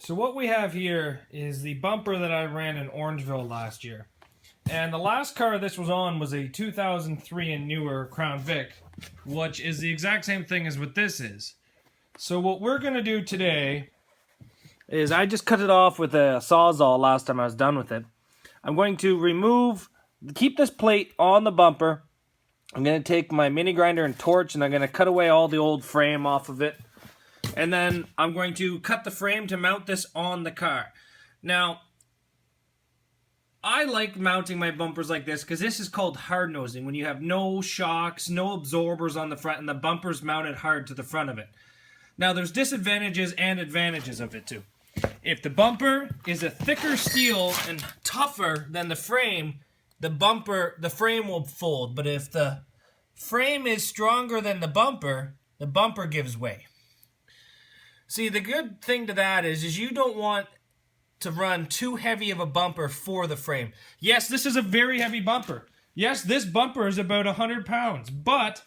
So what we have here is the bumper that I ran in Orangeville last year. And the last car this was on was a 2003 and newer Crown Vic, which is the exact same thing as what this is. So what we're going to do today is I just cut it off with a Sawzall last time I was done with it. I'm going to keep this plate on the bumper. I'm going to take my mini grinder and torch and I'm going to cut away all the old frame off of it. And then I'm going to cut the frame to mount this on the car. Now, I like mounting my bumpers like this because this is called hard nosing, when you have no shocks, no absorbers on the front, and the bumper's mounted hard to the front of it. Now, there's disadvantages and advantages of it too. If the bumper is a thicker steel and tougher than the frame, the frame will fold. But if the frame is stronger than the bumper gives way. See, the good thing to that is you don't want to run too heavy of a bumper for the frame. Yes, this is a very heavy bumper. Yes, this bumper is about 100 pounds, but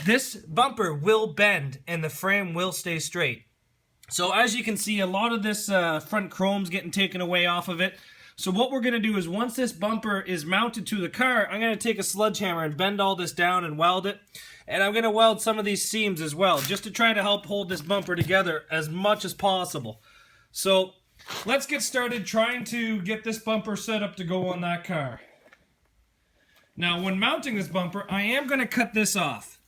this bumper will bend and the frame will stay straight. So as you can see, a lot of this front chrome's getting taken away off of it. So what we're going to do is once this bumper is mounted to the car, I'm going to take a sledgehammer and bend all this down and weld it. And I'm going to weld some of these seams as well, just to try to help hold this bumper together as much as possible. So let's get started trying to get this bumper set up to go on that car. Now, when mounting this bumper, I am going to cut this off.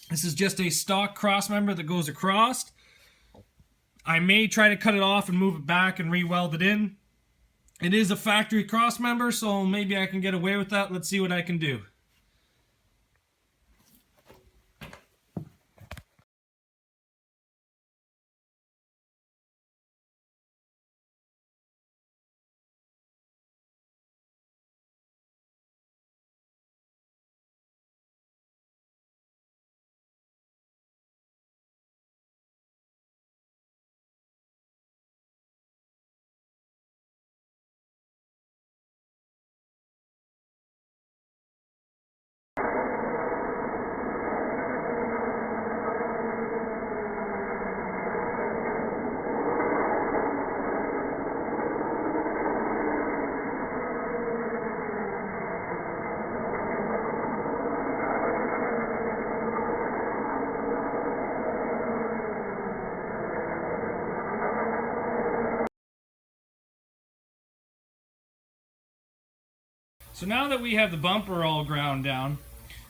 This is just a stock cross member that goes across. I may try to cut it off and move it back and re-weld it in. It is a factory cross member, so maybe I can get away with that. Let's see what I can do. So now that we have the bumper all ground down,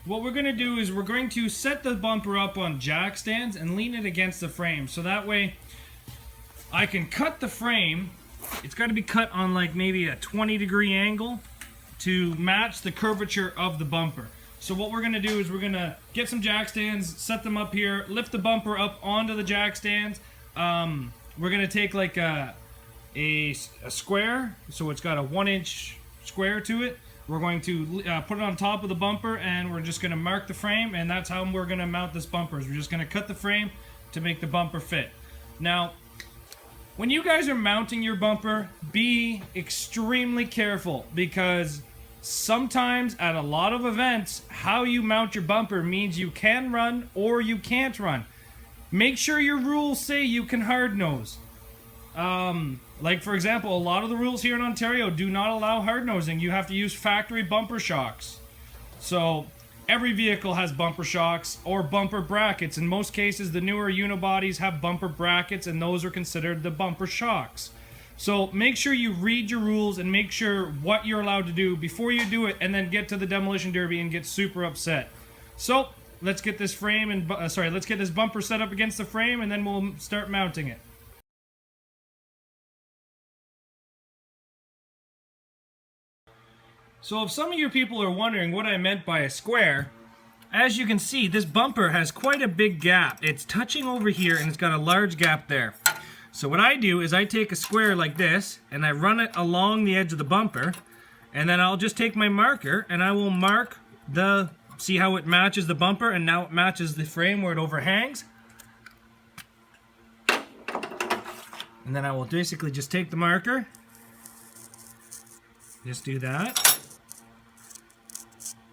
what we're going to do is we're going to set the bumper up on jack stands and lean it against the frame. So that way I can cut the frame. It's got to be cut on like maybe a 20-degree angle to match the curvature of the bumper. So what we're going to do is we're going to get some jack stands, set them up here, lift the bumper up onto the jack stands. We're going to take like a square, so it's got a 1-inch square to it. We're going to put it on top of the bumper and we're just going to mark the frame, and that's how we're going to mount this bumper. We're just going to cut the frame to make the bumper fit. Now, when you guys are mounting your bumper, be extremely careful because sometimes at a lot of events, how you mount your bumper means you can run or you can't run. Make sure your rules say you can hard nose. Like for example, a lot of the rules here in Ontario do not allow hard nosing. You have to use factory bumper shocks. So every vehicle has bumper shocks or bumper brackets. In most cases, the newer unibodies have bumper brackets and those are considered the bumper shocks. So make sure you read your rules and make sure what you're allowed to do before you do it, and then get to the demolition derby and get super upset. So let's get this frame and let's get this bumper set up against the frame and then we'll start mounting it. So if some of you people are wondering what I meant by a square, as you can see, this bumper has quite a big gap. It's touching over here and it's got a large gap there. So what I do is I take a square like this and I run it along the edge of the bumper, and then I'll just take my marker and I will mark see how it matches the bumper, and now it matches the frame where it overhangs. And then I will basically just take the marker, just do that.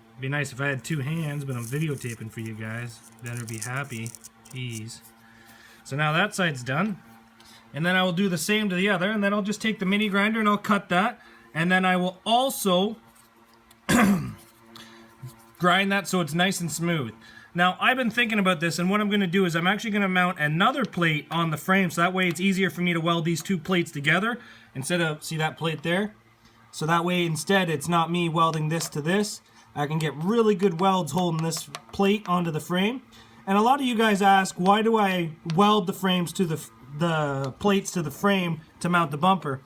It'd be nice if I had two hands, but I'm videotaping for you guys. Better be happy. Jeez. So now that side's done. And then I will do the same to the other, and then I'll just take the mini grinder and I'll cut that. And then I will also grind that so it's nice and smooth. Now, I've been thinking about this, and what I'm going to do is I'm actually going to mount another plate on the frame, so that way it's easier for me to weld these two plates together instead of, see that plate there? So that way, instead, it's not me welding this to this. I can get really good welds holding this plate onto the frame. And a lot of you guys ask, why do I weld the frames to the plates to the frame to mount the bumper?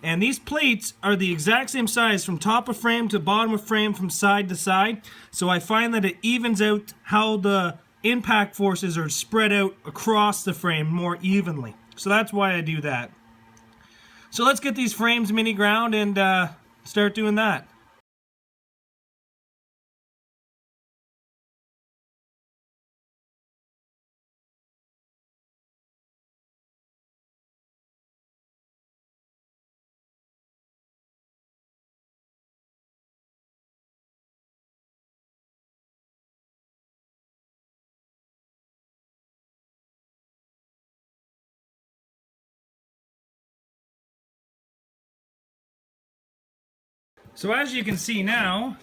And these plates are the exact same size from top of frame to bottom of frame, from side to side. So I find that it evens out how the impact forces are spread out across the frame more evenly. So that's why I do that. So let's get these frames mini ground and start doing that. So as you can see now,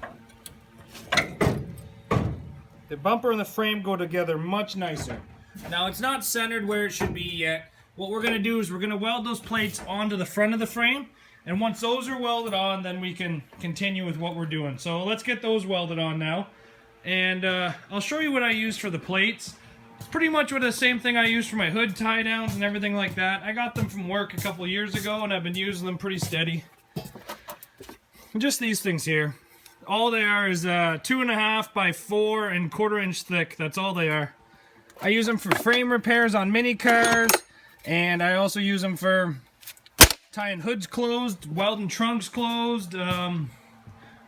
the bumper and the frame go together much nicer. Now it's not centered where it should be yet. What we're going to do is we're going to weld those plates onto the front of the frame, and once those are welded on, then we can continue with what we're doing. So let's get those welded on now, and I'll show you what I use for the plates. It's pretty much the same thing I use for my hood tie downs and everything like that. I got them from work a couple years ago, and I've been using them pretty steady. Just these things here. All they are is 2.5 by 4 and 1/4 inch thick. That's all they are. I use them for frame repairs on mini cars, and I also use them for tying hoods closed, welding trunks closed,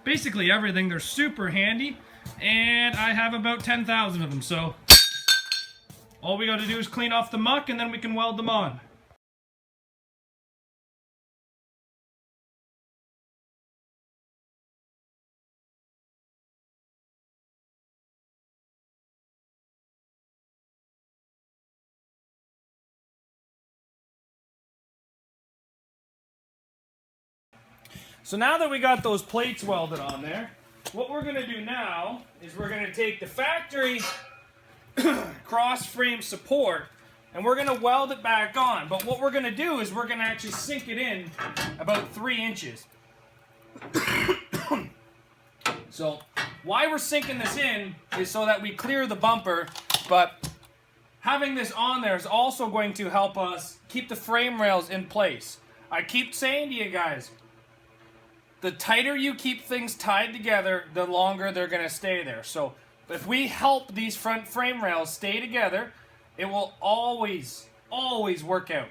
basically everything. They're super handy, and I have about 10,000 of them, so all we got to do is clean off the muck, and then we can weld them on. So now that we got those plates welded on there, what we're going to do now is we're going to take the factory cross frame support and we're going to weld it back on. But what we're going to do is we're going to actually sink it in about 3 inches. So why we're sinking this in is so that we clear the bumper, but having this on there is also going to help us keep the frame rails in place. I keep saying to you guys, the tighter you keep things tied together, the longer they're going to stay there. So if we help these front frame rails stay together, it will always, always work out.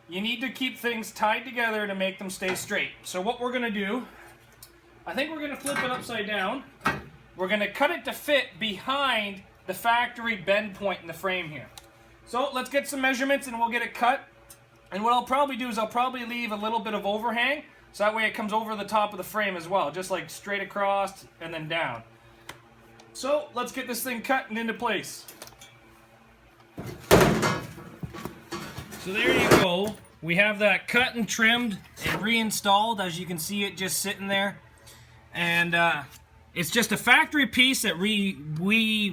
You need to keep things tied together to make them stay straight. So what we're going to do, I think we're going to flip it upside down. We're going to cut it to fit behind the factory bend point in the frame here. So let's get some measurements and we'll get it cut. And what I'll probably do is I'll probably leave a little bit of overhang, so that way it comes over the top of the frame as well, just like straight across and then down. So let's get this thing cut and into place. So there you go. We have that cut and trimmed and reinstalled. As you can see, it just sitting there. And it's just a factory piece that we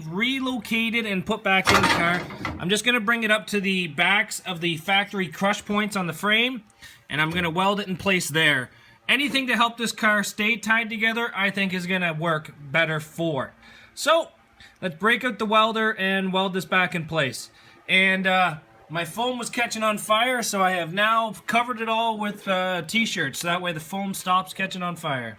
relocated and put back in the car. I'm just going to bring it up to the backs of the factory crush points on the frame, and I'm going to weld it in place there. Anything to help this car stay tied together, I think is going to work better for. So, let's break out the welder and weld this back in place. And my foam was catching on fire, so I have now covered it all with t-shirts, so that way the foam stops catching on fire.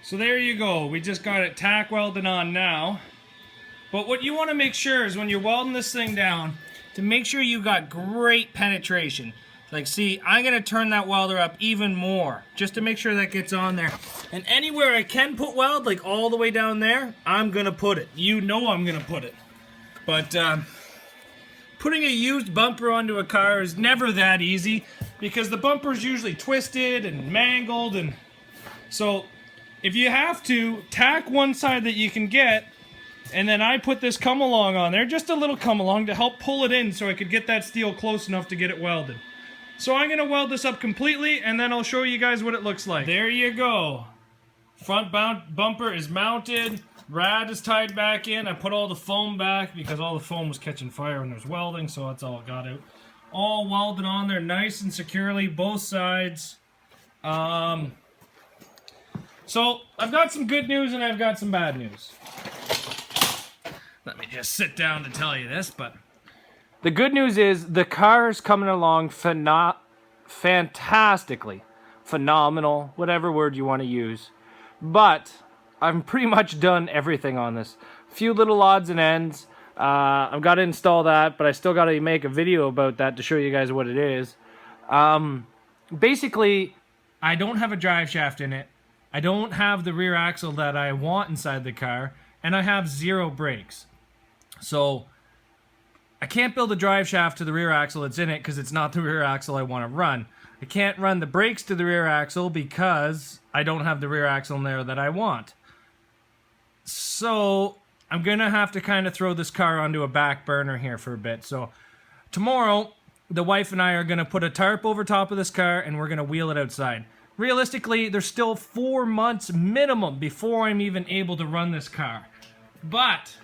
So there you go. We just got it tack welded on now. But what you want to make sure is when you're welding this thing down, to make sure you got great penetration. Like, see, I'm going to turn that welder up even more, just to make sure that gets on there. And anywhere I can put weld, like all the way down there, I'm going to put it. You know I'm going to put it. But putting a used bumper onto a car is never that easy, because the bumper is usually twisted and mangled. And so if you have to, tack one side that you can get, and then I put this come-along on there, just a little come-along to help pull it in so I could get that steel close enough to get it welded. So I'm going to weld this up completely, and then I'll show you guys what it looks like. There you go. Front bumper is mounted. Rad is tied back in. I put all the foam back because all the foam was catching fire when there was welding, so that's all got out. All welded on there nice and securely, both sides. So I've got some good news and I've got some bad news. Let me just sit down to tell you this, but the good news is the car is coming along fantastically. Phenomenal, whatever word you want to use. But I'm pretty much done everything on this. A few little odds and ends. I've got to install that, but I still got to make a video about that to show you guys what it is. Basically, I don't have a drive shaft in it. I don't have the rear axle that I want inside the car, and I have 0 brakes. So I can't build a drive shaft to the rear axle that's in it because it's not the rear axle I want to run. I can't run the brakes to the rear axle because I don't have the rear axle in there that I want. So I'm going to have to kind of throw this car onto a back burner here for a bit. So tomorrow, the wife and I are going to put a tarp over top of this car and we're going to wheel it outside. Realistically, there's still 4 months minimum before I'm even able to run this car. But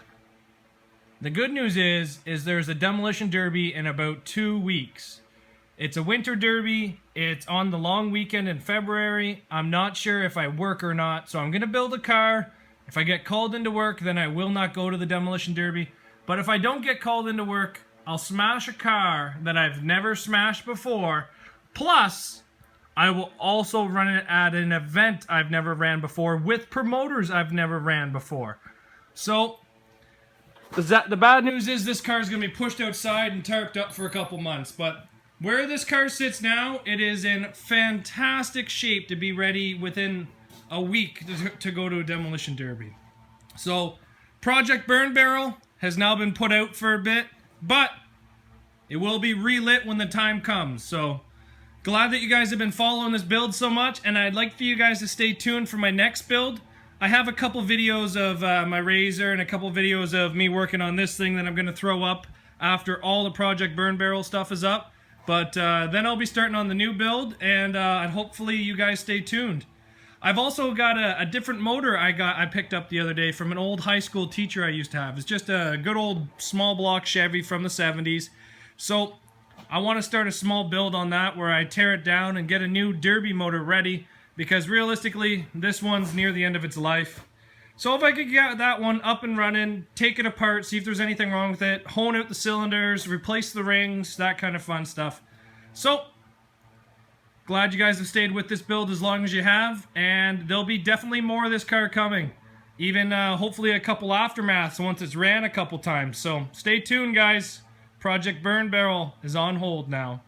the good news is there's a demolition derby in about 2 weeks. It's a winter derby. It's on the long weekend in February. I'm not sure if I work or not, so I'm going to build a car. If I get called into work, then I will not go to the demolition derby. But if I don't get called into work, I'll smash a car that I've never smashed before. Plus, I will also run it at an event I've never ran before with promoters I've never ran before. So the bad news is this car is going to be pushed outside and tarped up for a couple months. But where this car sits now, it is in fantastic shape to be ready within a week to go to a demolition derby. So Project Burn Barrel has now been put out for a bit, but it will be relit when the time comes. So glad that you guys have been following this build so much, and I'd like for you guys to stay tuned for my next build. I have a couple videos of my Razor and a couple videos of me working on this thing that I'm going to throw up after all the Project Burn Barrel stuff is up. But then I'll be starting on the new build, and hopefully you guys stay tuned. I've also got a different motor I picked up the other day from an old high school teacher I used to have. It's just a good old small block Chevy from the 70s. So I want to start a small build on that where I tear it down and get a new derby motor ready, because realistically this one's near the end of its life. So if I could get that one up and running, take it apart, see if there's anything wrong with it, hone out the cylinders, replace the rings, that kind of fun stuff. So glad you guys have stayed with this build as long as you have, and there'll be definitely more of this car coming. Even hopefully a couple aftermaths once it's ran a couple times. So stay tuned, guys. Project Burn Barrel is on hold now.